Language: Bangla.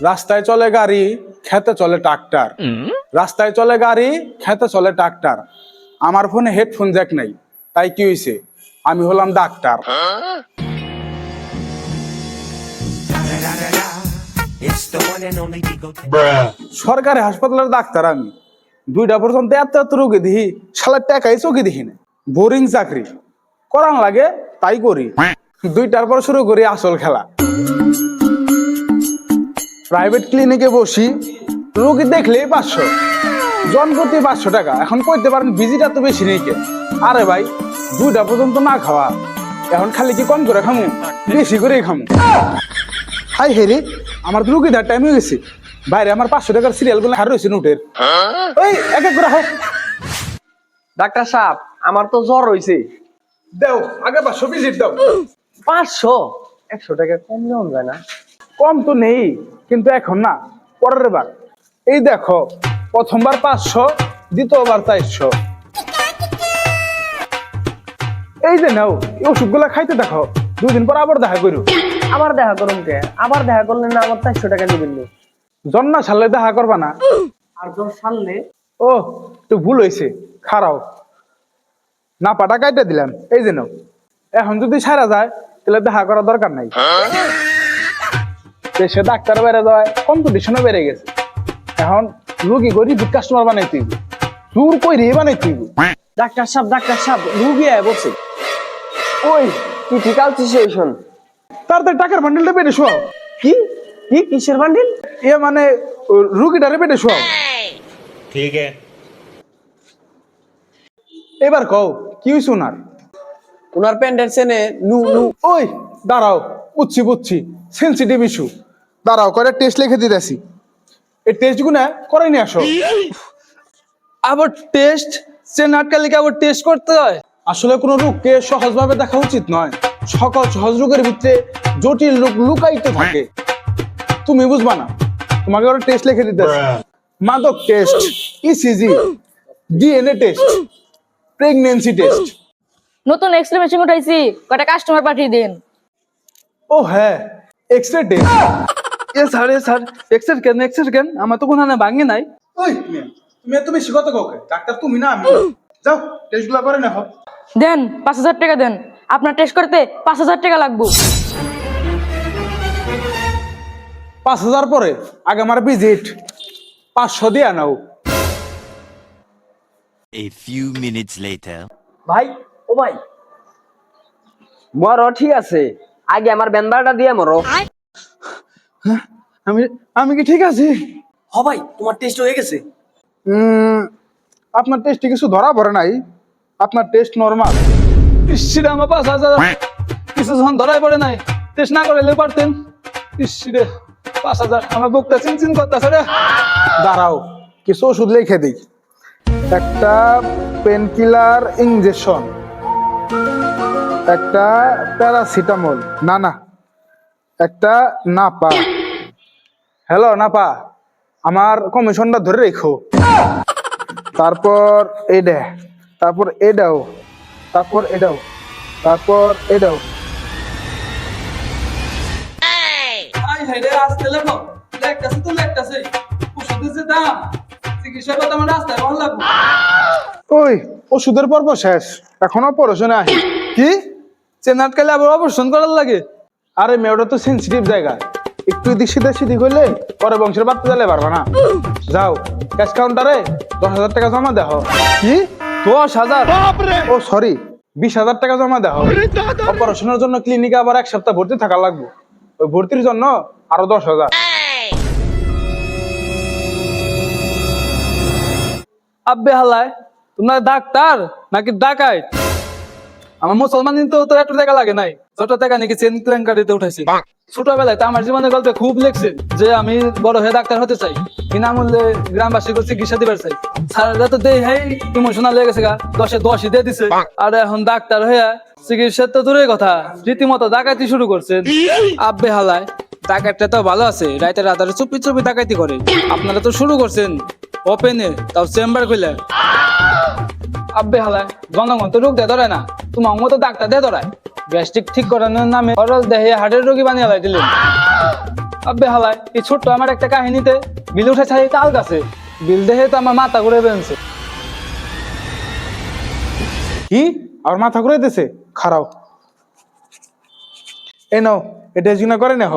রাস্তায় চলে গাড়ি, খেতে চলে ট্রাক্টর। রাস্তায় চলে গাড়ি, খেতে চলে ট্রাক্টর। আমার ফোনে হেডফোন জ্যাক নাই, তাই কি হয়েছে? আমি হলাম ডাক্তার। সরকারি হাসপাতালের ডাক্তার আমি। 2টা পর্যন্ত এত এত রোগী দেখি, শালার টাকাই চোখে দেখি না। বোরিং চাকরি, করান লাগে তাই করি। 2টার পর শুরু করি আসল খেলা। প্রাইভেট ক্লিনিকে বসি, রোগী দেখলেই 500, জনপ্রতি 500 টাকা। এখন কইতে পারেন ভিজিট এত বেশি নেই কে? আরে ভাই, 2টা পর্যন্ত না খাওয়া, এখন খালি কি কম করে খামু? বেশি করে খামু। হাই হেরে, আমার তো রুগী দেওয়ার টাইম হয়ে গেছে। বাইরে আমার 500 টাকার সিরিয়াল গুলো হার রয়েছে নোটের। ওই এক এক করে হোক। ডাক্তার সাহেব, আমার তো জ্বর হইছে। দাও আগে 500 ভিজিট দাও। 500? 100 টাকা কম নেওয়া যায় না? কম তো নেই, কিন্তু এখন না, পরের বার। এই দেখো, প্রথমবার 500, দ্বিতীয়বার 400। এই যে নাও, এই ওষুধগুলা খাইতে দেখো, 2 দিন পর আবার দেখা করো। আবার দেখা করুন কে? আবার দেখা করলে না আমার 400 টাকা দিবেন না? জন্না ছাড়লে দেখা করবা না? আর জ্বর সারলে? ও, তো ভুল হয়েছে, খারাও না, পাটা কাইটা দিলাম। এই যে নাও, এখন যদি সারা যায় তাহলে দেখা করার দরকার নাই। দেশে ডাক্তার বেড়ে যাওয়ায় কম্পিটিশনও বেড়ে গেছে। এখন রুগী করি কাস্টমার বানাইতে হইব, চুর কইরে বানাইতে হইব। ডাক্তার সাহেব, রুগী আয় বলছে। ওই ক্রিটিক্যাল সিচুয়েশন। তাড়াতাড়ি টাকার বান্ডেলটা পেটে শোয়াও। কি কিসের বান্ডিল? এ মানে রুগীটারে পেটে শোয়াও। ठीक है। এবার কও কি হইছে ওনার? ওনার প্যান্ডের চেনে নু। ওই দাঁড়াও, বুঝছি, সেন্সিটিভ ইস্যু। দাঁড়াও, করে টেস্ট লিখে দিতেছি। এই টেস্ট গুনা করাই নিয়ে আসো। আবার টেস্ট? চেন আটকালে কি আবার টেস্ট করতে হয়? আসলে কোনো রোগকে সহজভাবে দেখা উচিত নয়। সকল সহজ রোগের ভিতরে জটিল রোগ লুকায়িত থাকে। তুমি বুঝবা না, তোমাকে ওরা টেস্ট লিখে দিতেছে। মাদক test, ECG, DNA test, pregnancy test. নতুন এক্সরে মেশিন উঠাইছি, কয়টা কাস্টমার পাঠিয়ে দিন। ও হ্যাঁ, এক্সরে টেস্ট। স্যার এক্সের কেন? আমার তো কোনো ভাঙে নাই। ওই মেয়ে, তুমি এত বেশি কথা কাউকে, ডাক্তার তুমি না আমি। যাও টেস্টগুলো করে নাও। দেন 5,000 টাকা দেন, আপনার টেস্ট করতে 5,000 টাকা লাগবে। 5,000 পরে আগে আমার ভিজিট 500 দিয়া নাও। A few minutes later. ভাই, ও ভাই, মরো ঠিক আছে, আগে আমার বেন্দারটা দিয়ে মরো। আমি কি ঠিক আছি? হ ভাই, তোমার টেস্ট হয়ে গেছে। আপনার টেস্টে কিছু ধরা পড়ে নাই, আপনার টেস্ট নরমাল। ইসরে আমার 5,000 কিছু যখন ধরাই পড়ে নাই, টেস্ট না করলে পারতেন। ইসরে 5,000, আমার বুকটা চিনচিন করতেছে রে। দাঁড়াও, কিছু ওষুধ লিখে দিই। একটা পেনকিলার ইনজেকশন, একটা প্যারাসিটামল, না একটা নাপা। হ্যালো নাপা, আমার কমিশনটা ধরে রেখো। তারপর এইটা, তারপর এটাও, তারপর এটাও, তারপর এটাও। আই হাই রে, আসতে লেখো, লেখতাছে তো লেখতাছে। ওষুধের যে দাম, চিকিৎসার কথা আমার রাস্তায় ভালো লাগবে। ওই ওষুধের পর্ব শেষ, এখন অপারেশনে আহি। কি চেন আটকালে আবার অপারেশন করার লাগে? আরে মেয়েটা তো সেন্সিটিভ জায়গা, একটু এদিক সিদিক হইলে পরে বংশের বাড়তে চাইলে পারবা না। যাও ক্যাশ কাউন্টারে 10,000 টাকা জমা দেহ। কি 10,000? ও সরি, 20,000 টাকা জমা দেহ। অপারেশনের জন্য ক্লিনিকে আবার 1 সপ্তাহ ভর্তি থাকা লাগবে। ওই ভর্তির জন্য আরো 10,000। আব্বে হালায়, তোমরা ডাক্তার নাকি ডাকাইত? আমার মুসলমান তো একটু টাকা লাগে নাই, ছোট টাকা নাকি চেন প্ল্যান কাটিতে উঠাইছি। ছোটবেলায় তো আমার জীবনের গল্পে খুব লেগছে যে আমি বড় হয়ে ডাক্তার হতে চাই, বিনামূল্যে গ্রামবাসীকে চিকিৎসা দিবার চাই। স্যাররা তো দেই হাই ইমোশনাল হয়ে গেছে গা, 10-এ 10ই দিয়ে দিছে। আর এখন ডাক্তার হয়ে চিকিৎসা তো দূরের কথা, রীতিমতো ডাকাতি শুরু করছেন। আব্বে হালায়, ডাকাতটা তো ভালো আছে, রাইতের রাতারে চুপি চুপি ডাকাতি করে। আপনারা তো শুরু করছেন ওপেনে, তাও চেম্বার খুলে। আব্বে হালায়, জনগণ তো রোগ দিয়ে ধরে না, তোমার মতো ডাক্তার দিয়ে ধরায়। গ্যাস্ট্রিক ঠিক করানোর নামে সরল দেহে হার্টের রোগী বানিয়ে দিলেন। আব্বে হালায় এই ছোট্ট আমার একটা কাহিনীতে বিল উঠেছে এই তাল গাছে। বিল দেখে তো আমার মাথা ঘুরে বেরোচ্ছে। কি আর মাথা ঘুরে দিতেছে? খারাও, এই নাও এটা জিনা করে নেহ।